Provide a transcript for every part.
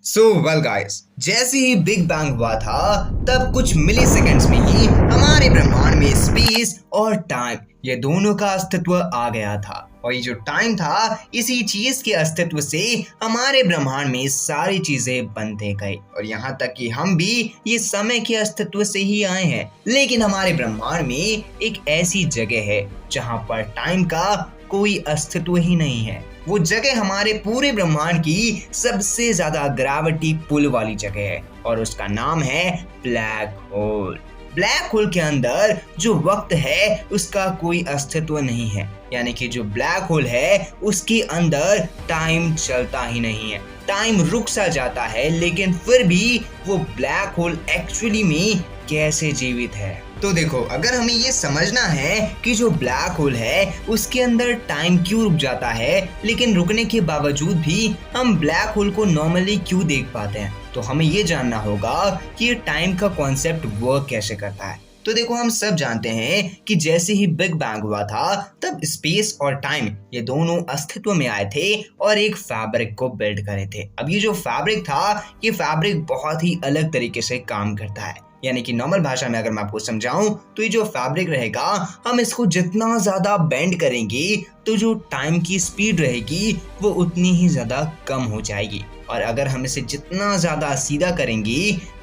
Well guys, जैसे ही big bang हुआ था तब कुछ मिली सेकेंड्स में ही हमारे ब्रह्मांड में स्पेस और टाइम ये दोनों का अस्तित्व आ गया था। और ये जो टाइम था, इसी चीज के अस्तित्व से हमारे ब्रह्मांड में सारी चीजें बनते गई और यहाँ तक कि हम भी ये समय के अस्तित्व से ही आए हैं। लेकिन हमारे ब्रह्मांड में एक ऐसी जगह है जहाँ पर टाइम का कोई अस्तित्व ही नहीं है। वो जगह हमारे पूरे ब्रह्मांड की सबसे ज्यादा ग्रेविटी पुल वाली जगह है और उसका नाम है ब्लैक होल। ब्लैक होल के अंदर जो वक्त है उसका कोई अस्तित्व नहीं है, यानी कि जो ब्लैक होल है उसके अंदर टाइम चलता ही नहीं है, टाइम रुक सा जाता है। लेकिन फिर भी वो ब्लैक होल एक्चुअली में कैसे जीवित है? तो देखो, अगर हमें ये समझना है कि जो ब्लैक होल है उसके अंदर टाइम क्यों रुक जाता है, लेकिन रुकने के बावजूद भी हम ब्लैक होल को नॉर्मली क्यों देख पाते हैं, तो हमें ये जानना होगा कि ये टाइम का कॉन्सेप्ट वर्क कैसे करता है। तो देखो, हम सब जानते हैं कि जैसे ही बिग बैंग हुआ था तब स्पेस और टाइम ये दोनों अस्तित्व में आए थे और एक फैब्रिक को बिल्ड करे थे। अब ये जो फैब्रिक था, ये फैब्रिक बहुत ही अलग तरीके से काम करता है। यानी कि नॉर्मल भाषा में अगर मैं आपको समझाऊं तो ये जो फैब्रिक रहेगा, हम इसको जितना ज्यादा बेंड करेंगे तो जो टाइम की स्पीड रहेगी वो उतनी ही ज्यादा कम हो जाएगी, और अगर हम इसे जितना ज्यादा सीधा करेंगे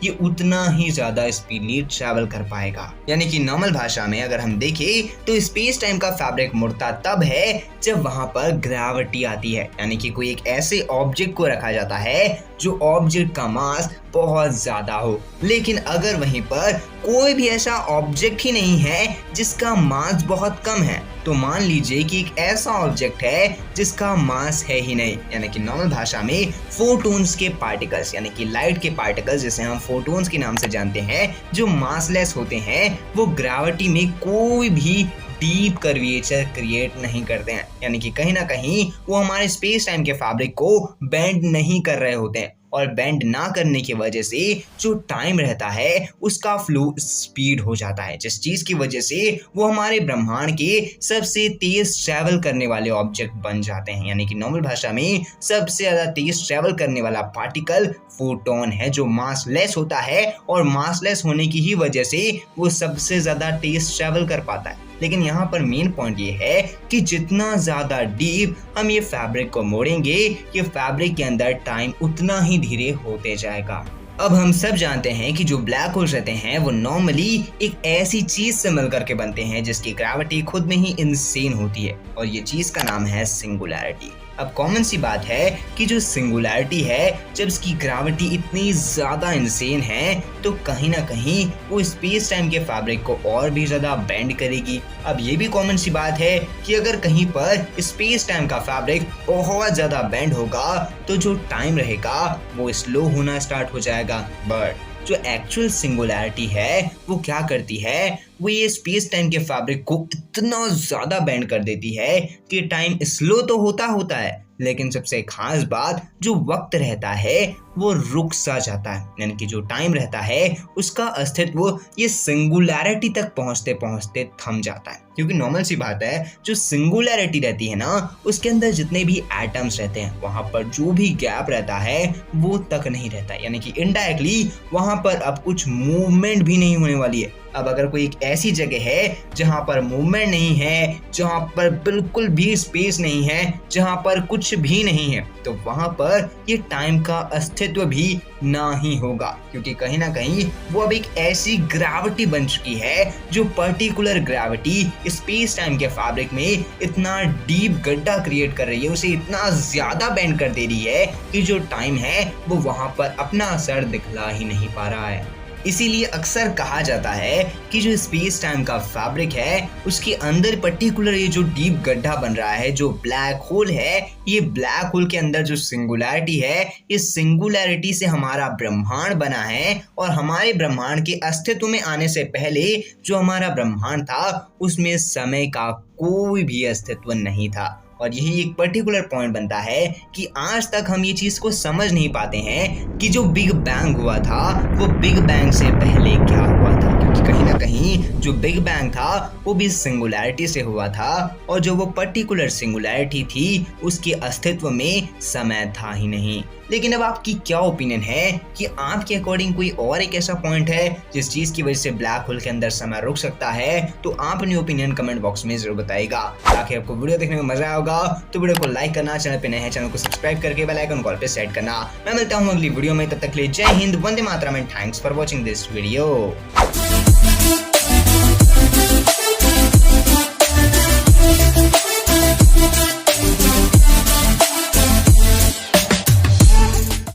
ये उतना ही ज्यादा स्पीडली ट्रैवल कर पाएगा। यानी कि नॉर्मल भाषा में अगर हम देखें तो स्पेस टाइम का फैब्रिक मुड़ता तब है जब वहां पर ग्रेविटी आती है, यानी कि कोई एक ऐसे ऑब्जेक्ट को रखा जाता है जो ऑब्जेक्ट का मास बहुत ज्यादा हो। लेकिन अगर वहीं पर कोई भी ऐसा ऑब्जेक्ट ही नहीं है जिसका मास बहुत कम है, तो मान लीजिए कि एक ऐसा ऑब्जेक्ट है जिसका मास है ही नहीं, यानी कि नॉर्मल भाषा में फोटोन्स के पार्टिकल्स, यानी कि लाइट के पार्टिकल्स जिसे हम फोटोन्स के नाम से जानते हैं, जो मासलेस होते हैं, वो ग्रेविटी में कोई भी डीप कर्वेचर क्रिएट नहीं करते हैं। यानी कि कहीं ना कहीं वो हमारे स्पेस टाइम के फैब्रिक को बेंड नहीं कर रहे होते हैं, और बेंड ना करने की वजह से जो टाइम रहता है उसका फ्लो स्पीड हो जाता है, जिस चीज की वजह से वो हमारे ब्रह्मांड के सबसे तेज ट्रैवल करने वाले ऑब्जेक्ट बन जाते हैं। यानी कि नॉर्मल भाषा में सबसे ज्यादा तेज ट्रैवल करने वाला पार्टिकल फोटोन है, जो मासलेस होता है, और मासलेस होने की ही वजह से वो सबसे ज्यादा तेज ट्रैवल कर पाता है। लेकिन यहाँ पर मेन पॉइंट ये है कि जितना ज्यादा डीप हम ये फैब्रिक को मोड़ेंगे, ये फैब्रिक के अंदर टाइम उतना ही धीरे होते जाएगा। अब हम सब जानते हैं कि जो ब्लैक होल रहते हैं वो नॉर्मली एक ऐसी चीज से मिल करके बनते हैं जिसकी ग्रेविटी खुद में ही इनसेन होती है, और ये चीज का नाम है सिंगुलैरिटी। अब कॉमन सी बात है कि जो सिंगुलैरिटी है, जब इसकी ग्रेविटी इतनी ज्यादा इनसेन है तो कहीं ना कहीं वो स्पेस टाइम के फैब्रिक को और भी ज्यादा बेंड करेगी। अब ये भी कॉमन सी बात है कि अगर कहीं पर स्पेस टाइम का फैब्रिक बहुत ज्यादा बेंड होगा तो जो टाइम रहेगा वो स्लो होना स्टार्ट हो जाएगा। बट जो एक्चुअल सिंगुलैरिटी है वो क्या करती है, वो ये स्पेस टाइम के फैब्रिक को इतना ज्यादा बेंड कर देती है कि टाइम स्लो तो होता है, लेकिन सबसे खास बात जो वक्त रहता है वो रुक सा जाता है। यानी कि जो टाइम रहता है उसका अस्तित्व ये सिंगुलैरिटी तक पहुंचते पहुंचते थम जाता है, क्योंकि नॉर्मल सी बात है जो सिंगुलैरिटी रहती है ना, उसके अंदर जितने भी एटम्स रहते हैं वहां पर जो भी गैप रहता है वो तक नहीं रहता, यानी कि इनडायरेक्टली वहां पर अब कुछ मूवमेंट भी नहीं होने वाली है। अब अगर कोई एक ऐसी जगह है जहां पर मूवमेंट नहीं है, जहां पर बिल्कुल भी स्पेस नहीं है, जहां पर कुछ भी नहीं है, तो वहां पर ये टाइम का अस्तित्व भी ना ही होगा, क्योंकि कहीं ना कहीं वो अब एक ऐसी ग्रेविटी बन चुकी है जो पर्टिकुलर ग्रेविटी स्पेस टाइम के फैब्रिक में इतना डीप गड्ढा क्रिएट कर रही है, उसे इतना ज्यादा बेंड कर दे रही है कि जो टाइम है वो वहां पर अपना असर दिखला ही नहीं पा रहा है। इसीलिए अक्सर कहा जाता है कि जो स्पेस टाइम का फैब्रिक है उसके अंदर पर्टिकुलर ये जो डीप गड्ढा बन रहा है, जो ब्लैक होल है, ये ब्लैक होल के अंदर जो सिंगुलैरिटी है, इस सिंगुलैरिटी से हमारा ब्रह्मांड बना है, और हमारे ब्रह्मांड के अस्तित्व में आने से पहले जो हमारा ब्रह्मांड था उसमें समय का कोई भी अस्तित्व नहीं था। और यही एक पर्टिकुलर पॉइंट बनता है कि आज तक हम ये चीज को समझ नहीं पाते हैं कि जो बिग बैंग हुआ था वो बिग बैंग से पहले क्या हुआ था। क्योंकि कहीं ना कहीं जो बिग बैंग था वो भी सिंगुलैरिटी से हुआ था और जो वो पर्टिकुलर सिंगुलैरिटी थी उसके अस्तित्व में समय था ही नहीं। लेकिन अब आपकी क्या ओपिनियन है कि आपके अकॉर्डिंग कोई और एक ऐसा पॉइंट है जिस चीज की वजह से ब्लैक होल के अंदर समय रुक सकता है? तो आप अपनी ओपिनियन कमेंट बॉक्स में जरूर बताइएगा। ताकि आपको वीडियो देखने में मजा आएगा तो वीडियो को लाइक करना, चैनल पे नए हैं चैनल को सब्सक्राइब करके बेल आइकन कॉल पे सेट करना। मैं मिलता हूँ अगली वीडियो में, तब तक के लिए Jai Hind, Vande Mataram and thanks for watching this video.